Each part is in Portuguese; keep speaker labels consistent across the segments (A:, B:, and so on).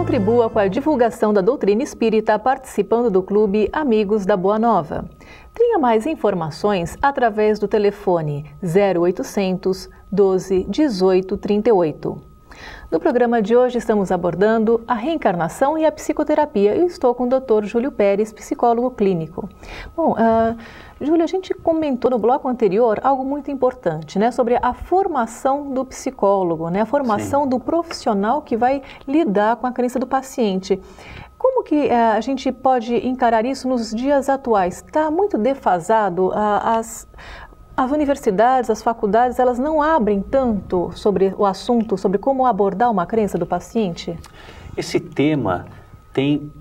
A: Contribua com a divulgação da doutrina espírita participando do Clube Amigos da Boa Nova. Tenha mais informações através do telefone 0800 12 18 38. No programa de hoje estamos abordando a reencarnação e a psicoterapia. Eu estou com o Dr. Júlio Pérez, psicólogo clínico. Bom, Júlio, a gente comentou no bloco anterior algo muito importante, né, sobre a formação do psicólogo, né, a formação
B: Sim.
A: do profissional que vai lidar com a crença do paciente. Como que a gente pode encarar isso nos dias atuais? Está muito defasado? As universidades, as faculdades, elas não abrem tanto sobre o assunto, sobre como abordar uma crença do paciente?
B: Esse tema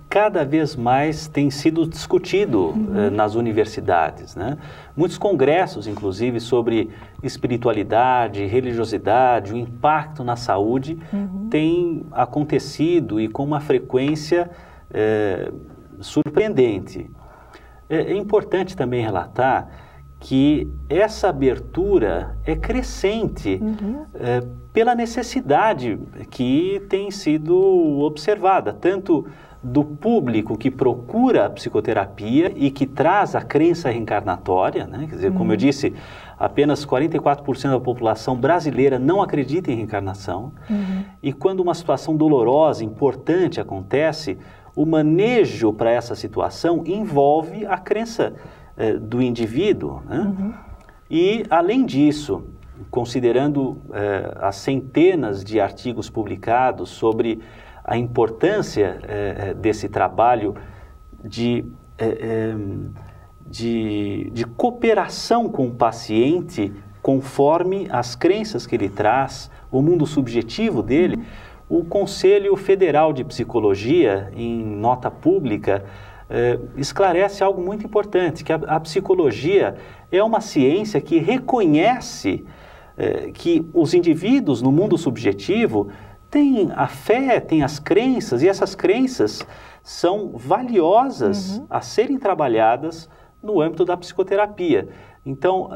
B: cada vez mais tem sido discutido nas universidades, né? Muitos congressos, inclusive, sobre espiritualidade, religiosidade, o impacto na saúde, têm acontecido e com uma frequência surpreendente. É importante também relatar que essa abertura é crescente pela necessidade que tem sido observada, tanto do público que procura a psicoterapia e que traz a crença reencarnatória, né? Quer dizer, como eu disse, apenas 44% da população brasileira não acredita em reencarnação, e quando uma situação dolorosa, importante acontece, o manejo para essa situação envolve a crença do indivíduo, né? E, além disso, considerando as centenas de artigos publicados sobre a importância desse trabalho de cooperação com o paciente conforme as crenças que ele traz, o mundo subjetivo dele, o Conselho Federal de Psicologia, em nota pública, esclarece algo muito importante, que a psicologia é uma ciência que reconhece que os indivíduos no mundo subjetivo têm a fé, têm as crenças, e essas crenças são valiosas a serem trabalhadas no âmbito da psicoterapia. Então,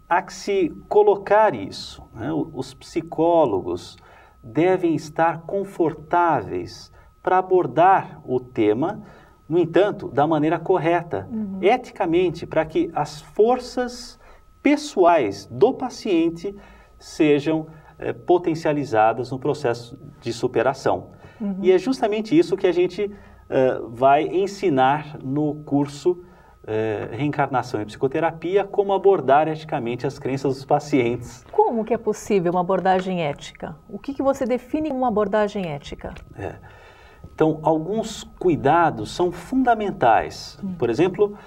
B: há que se colocar isso, né? Os psicólogos devem estar confortáveis para abordar o tema, no entanto, da maneira correta, eticamente, para que as forças pessoais do paciente sejam potencializadas no processo de superação. E é justamente isso que a gente vai ensinar no curso Reencarnação e Psicoterapia, como abordar eticamente as crenças dos pacientes.
A: Como que é possível uma abordagem ética? O que você define como uma abordagem ética?
B: Então, alguns cuidados são fundamentais. Por exemplo,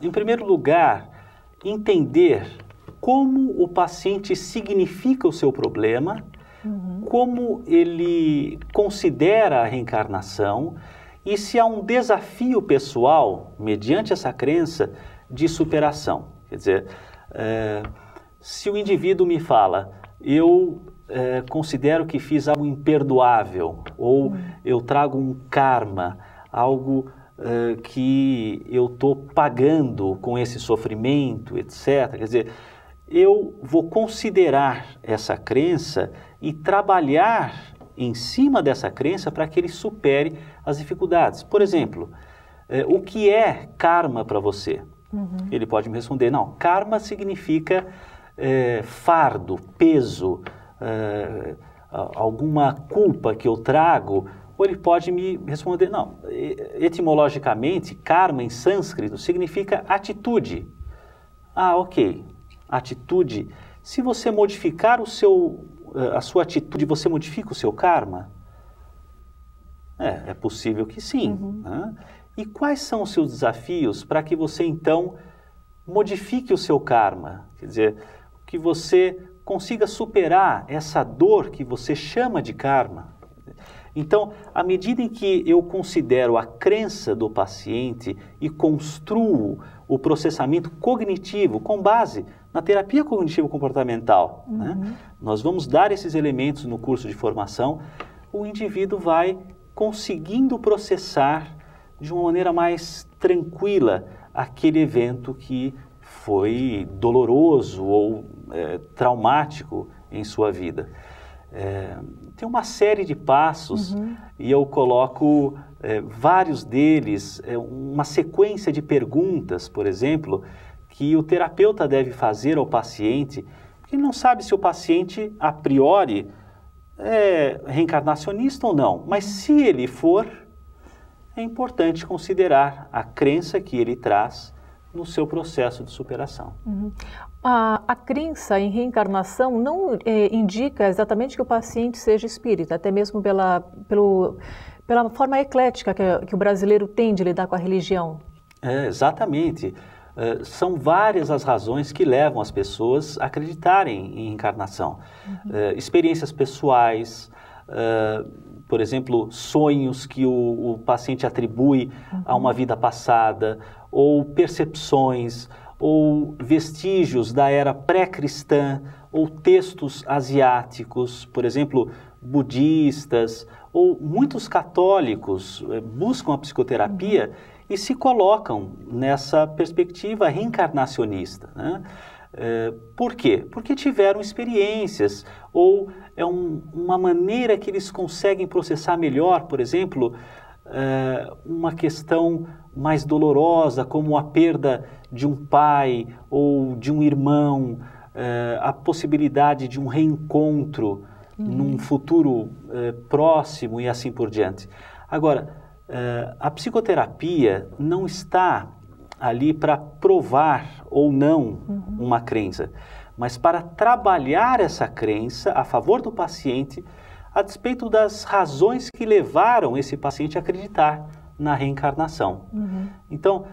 B: em primeiro lugar, entender como o paciente significa o seu problema, como ele considera a reencarnação e se há um desafio pessoal, mediante essa crença, de superação. Quer dizer, se o indivíduo me fala, eu considero que fiz algo imperdoável, ou eu trago um karma, algo que eu estou pagando com esse sofrimento, etc. Quer dizer, eu vou considerar essa crença e trabalhar em cima dessa crença para que ele supere as dificuldades. Por exemplo, o que é karma para você? Ele pode me responder, não, karma significa fardo, peso, alguma culpa que eu trago. Ou ele pode me responder, não, etimologicamente, karma em sânscrito significa atitude. Ah, ok, atitude. Se você modificar a sua atitude, você modifica o seu karma? É possível que sim. Né? E quais são os seus desafios para que você, então, modifique o seu karma? Quer dizer, que você consiga superar essa dor que você chama de karma. Então, à medida em que eu considero a crença do paciente e construo o processamento cognitivo com base na terapia cognitivo-comportamental, né? Nós vamos dar esses elementos no curso de formação, o indivíduo vai conseguindo processar de uma maneira mais tranquila aquele evento que foi doloroso ou traumático em sua vida. Tem uma série de passos e eu coloco vários deles, uma sequência de perguntas, por exemplo, que o terapeuta deve fazer ao paciente, porque não sabe se o paciente, a priori, é reencarnacionista ou não, mas se ele for, é importante considerar a crença que ele traz no seu processo de superação.
A: A crença em reencarnação não indica exatamente que o paciente seja espírita, até mesmo pela forma eclética que o brasileiro tem de lidar com a religião.
B: Exatamente. São várias as razões que levam as pessoas a acreditarem em reencarnação. Experiências pessoais, por exemplo, sonhos que o paciente atribui a uma vida passada, ou percepções, ou vestígios da era pré-cristã, ou textos asiáticos, por exemplo, budistas, ou muitos católicos buscam a psicoterapia e se colocam nessa perspectiva reencarnacionista, né? Por quê? Porque tiveram experiências, ou é uma maneira que eles conseguem processar melhor, por exemplo, uma questão mais dolorosa, como a perda de um pai ou de um irmão, a possibilidade de um reencontro num futuro próximo e assim por diante. Agora, a psicoterapia não está ali para provar ou não uma crença, mas para trabalhar essa crença a favor do paciente, a despeito das razões que levaram esse paciente a acreditar na reencarnação. Então,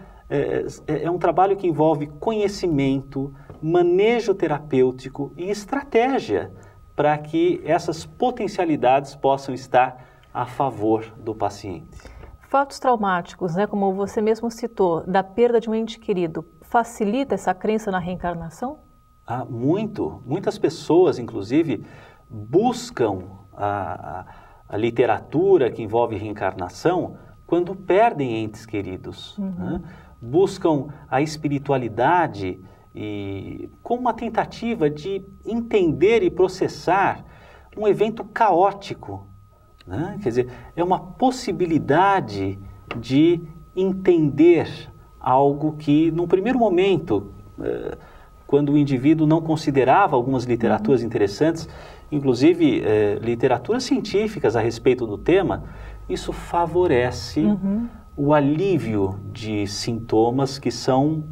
B: é um trabalho que envolve conhecimento, manejo terapêutico e estratégia para que essas potencialidades possam estar a favor do paciente.
A: Fatos traumáticos, né, como você mesmo citou, da perda de um ente querido, facilita essa crença na reencarnação?
B: Muito. Muitas pessoas, inclusive, buscam a literatura que envolve reencarnação quando perdem entes queridos, né? Buscam a espiritualidade como uma tentativa de entender e processar um evento caótico, né? Quer dizer, é uma possibilidade de entender algo que, num primeiro momento, quando o indivíduo não considerava algumas literaturas interessantes, inclusive literaturas científicas a respeito do tema, isso favorece o alívio de sintomas que são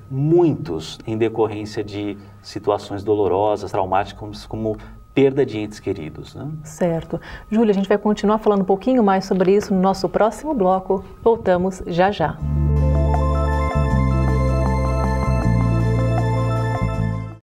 B: muitos em decorrência de situações dolorosas, traumáticas, como perda de entes queridos, né?
A: Certo. Júlia, a gente vai continuar falando um pouquinho mais sobre isso no nosso próximo bloco. Voltamos já já.